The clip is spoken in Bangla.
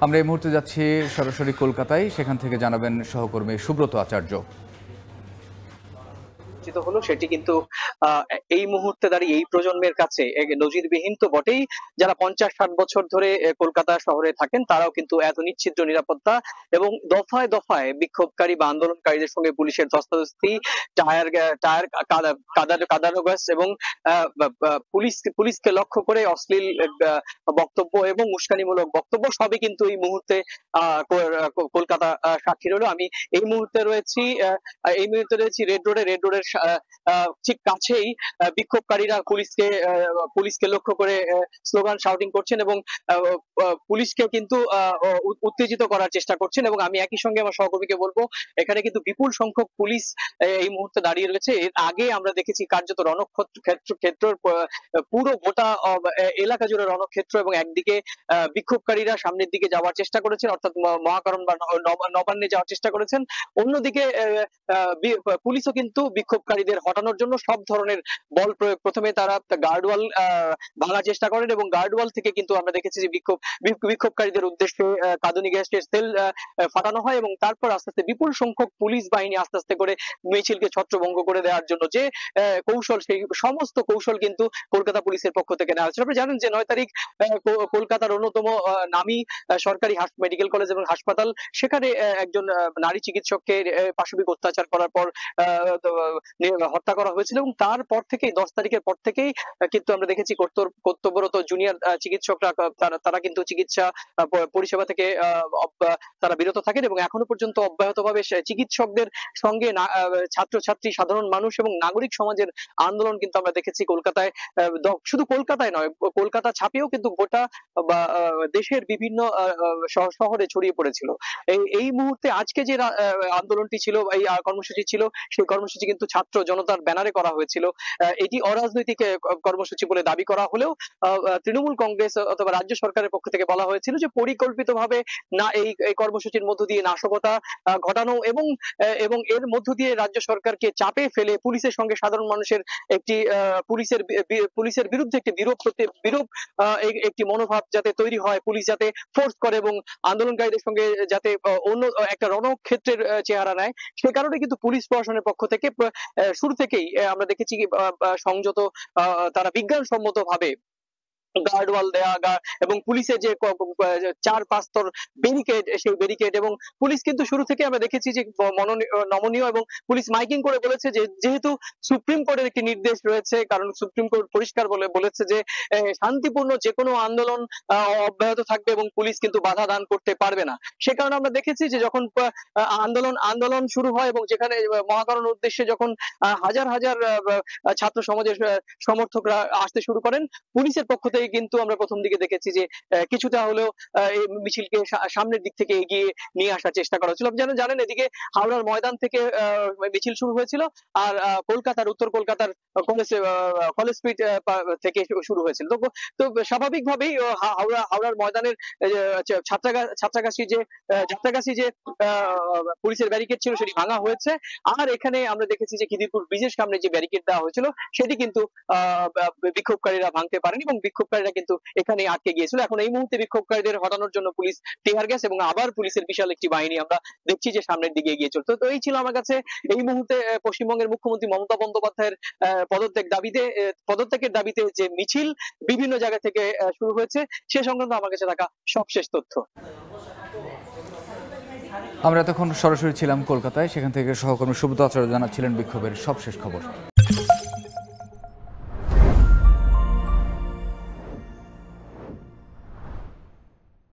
আমরা এই মুহূর্তে যাচ্ছি সরাসরি কলকাতায়, সেখান থেকে জানাবেন সহকর্মী সুব্রত আচার্য। হলো সেটি কিন্তু এই মুহূর্তে দাঁড়িয়ে এই প্রজন্মের কাছে নজিরবিহীন তো বটেই। যারা 50-60 বছর ধরে কলকাতা শহরে থাকেন তারাও কিন্তু এত নিশ্ছিদ্র নিরাপত্তা এবং দফায় দফায় বিক্ষোভকারী বা আন্দোলনকারীদের সঙ্গে পুলিশের ধস্তাধস্তি, টায়ার টায়ার কাদানো গ্যাস এবং পুলিশকে লক্ষ্য করে অশ্লীল বক্তব্য এবং উস্কানিমূলক বক্তব্য সবই কিন্তু এই মুহূর্তে কলকাতা সাক্ষী রইল। আমি এই মুহূর্তে রয়েছি রেড রোডের ঠিক কাছেই বিক্ষোভকারীরা পুলিশকে লক্ষ্য করে স্লোগান শাউটিং করছেন এবং পুলিশকে কিন্তু উত্তেজিত করার চেষ্টা করছেন। এবং আমি একই সঙ্গে আমার সহকর্মীকে বলবো, এখানে কিন্তু বিপুল সংখ্যক পুলিশ এই মুহূর্তে দাঁড়িয়ে রয়েছে। এর আগে আমরা দেখেছি কার্যত রণক্ষেত্র পুরো গোটা এলাকা জুড়ে রণক্ষেত্র, এবং একদিকে বিক্ষোভকারীরা সামনের দিকে যাওয়ার চেষ্টা করেছেন, অর্থাৎ মহাকরণ বা নবান্নে যাওয়ার চেষ্টা করেছেন। অন্যদিকে পুলিশও কিন্তু বিক্ষোভকারীদের হটানোর জন্য সব ধরনের বল প্রয়োগ, প্রথমে তারা গার্ডওয়াল ভাঙার চেষ্টা করেন এবং গার্ডওয়াল থেকে কিন্তু আমরা দেখেছি যে বিক্ষোভকারীদের উদ্দেশ্যে কাঁদুনি গ্যাসের সেল ফাটানো হয় এবং তারপর আস্তে আস্তে বিপুল সংখ্যক পুলিশ বাহিনী আস্তে আস্তে করে মিছিলকে ছত্রভঙ্গ করে দেওয়ার জন্য যে কৌশল, সেই সমস্ত কৌশল কিন্তু কলকাতা পুলিশের পক্ষ থেকে নেওয়া হয়েছিল। আপনি জানেন যে 9 তারিখ কলকাতার অন্যতম নামী সরকারি মেডিকেল কলেজ এবং হাসপাতাল, সেখানে একজন নারী চিকিৎসককে পাশবিক অত্যাচার করার পর হত্যা করা হয়েছিল এবং তারপর থেকেই 10 তারিখের পর থেকেই কিন্তু আমরা দেখেছি কর্তব্যরত জুনিয়র চিকিৎসকরা তারা কিন্তু চিকিৎসা পরিষেবা থেকে তারা বিরত থাকেন এবং এখনো পর্যন্ত অব্যাহতভাবে চিকিৎসকদের সঙ্গে ছাত্রছাত্রী, সাধারণ মানুষ এবং নাগরিক সমাজের আন্দোলন কিন্তু আমরা দেখেছি কলকাতায়। শুধু কলকাতায় নয়, কলকাতা ছাপিয়েও কিন্তু গোটা বা দেশের বিভিন্ন শহরে ছড়িয়ে পড়েছিল। এই মুহূর্তে আজকে যে আন্দোলনটি ছিল, এই কর্মসূচি ছিল, সেই কর্মসূচি কিন্তু ছাত্র জনতার ব্যানারে করা হয়েছিল। এটি অরাজনৈতিক কর্মসূচি বলে দাবি করা হলেও তৃণমূল কংগ্রেস অথবা রাজ্য সরকারের পক্ষ থেকে বলা হয়েছিল যে পরিকল্পিতভাবে না এই কর্মসূচির মধ্য দিয়ে নাশকতা ঘটানো এবং এর মধ্য দিয়ে রাজ্য সরকারকে চাপে ফেলে পুলিশের সঙ্গে সাধারণ মানুষের একটি পুলিশের বিরুদ্ধে একটি বিরূপ একটি মনোভাব যাতে তৈরি হয়, পুলিশ যাতে ফোর্স করে এবং আন্দোলনকারীদের সঙ্গে যাতে অন্য একটা রণক্ষেত্রের চেহারা নেয়, সে কারণে কিন্তু পুলিশ প্রশাসনের পক্ষ থেকে শুরু থেকেই আমরা দেখেছি সংযত, তারা বিজ্ঞানসম্মত ভাবে গার্ডওয়াল দেয়া এবং পুলিশের যে 4-5 স্তর ব্যারিকেড, সেই ব্যারিকেড, এবং পুলিশ কিন্তু শুরু থেকে আমরা দেখেছি যে নমনীয় এবং পুলিশ মাইকিং করে বলেছে যে যেহেতু সুপ্রিম কোর্টের একটি নির্দেশ রয়েছে, কারণ সুপ্রিম কোর্ট পরিষ্কার বলেছে যে শান্তিপূর্ণ যে কোনো আন্দোলন অব্যাহত থাকবে এবং পুলিশ কিন্তু বাধা দান করতে পারবে না। সে কারণে আমরা দেখেছি যে যখন আন্দোলন শুরু হয় এবং যেখানে মহাকরণ উদ্দেশ্যে যখন হাজার হাজার ছাত্র সমাজের সমর্থকরা আসতে শুরু করেন, পুলিশের পক্ষ থেকে কিন্তু আমরা প্রথম দিকে দেখেছি যে কিছুটা হলেও এই মিছিলকে সামনের দিক থেকে এগিয়ে নিয়ে আসার চেষ্টা করা হচ্ছিল। আপনি জানেন এদিকে হাওড়ার ময়দান থেকে মিছিল শুরু হয়েছিল, আর উত্তর কলকাতার কলেজ স্ট্রিট থেকে শুরু হয়েছিল। তো স্বাভাবিকভাবেই হাওড়ার ময়দানের ছাত্রাগাছি যে পুলিশের ব্যারিকেড ছিল সেটি ভাঙা হয়েছে, আর এখানে আমরা দেখেছি যে খিদিরপুর ব্রিজের সামনে যে ব্যারিকেড দেওয়া হয়েছিল সেটি কিন্তু বিক্ষোভকারীরা ভাঙতে পারেনি এবং বিক্ষোভকারীরা কিন্তু এখানে আটকে গিয়েছিল। এখন এই মুহূর্তে বিক্ষোভকারীদের হটানোর জন্য পুলিশ টিয়ার গ্যাস এবং আবার পুলিশের বিশাল একটি বাহিনী আমরা দেখছি যে সামনের দিকে এগিয়ে চলছে। তো এই ছিল আমার কাছে এই মুহূর্তে পশ্চিমবঙ্গের মুখ্যমন্ত্রী মমতা বন্দ্যোপাধ্যায়ের পদত্যাগের দাবিতে যে মিছিল বিভিন্ন জায়গা থেকে শুরু হয়েছে, সে সংক্রান্ত আমার কাছে থাকা সবশেষ তথ্য। আমরা এতক্ষণ সরাসরি ছিলাম কলকাতায়, সেখান থেকে সহকর্মী সুব্রত আচার্য জানাচ্ছিলেন বিক্ষোভের সবশেষ খবর।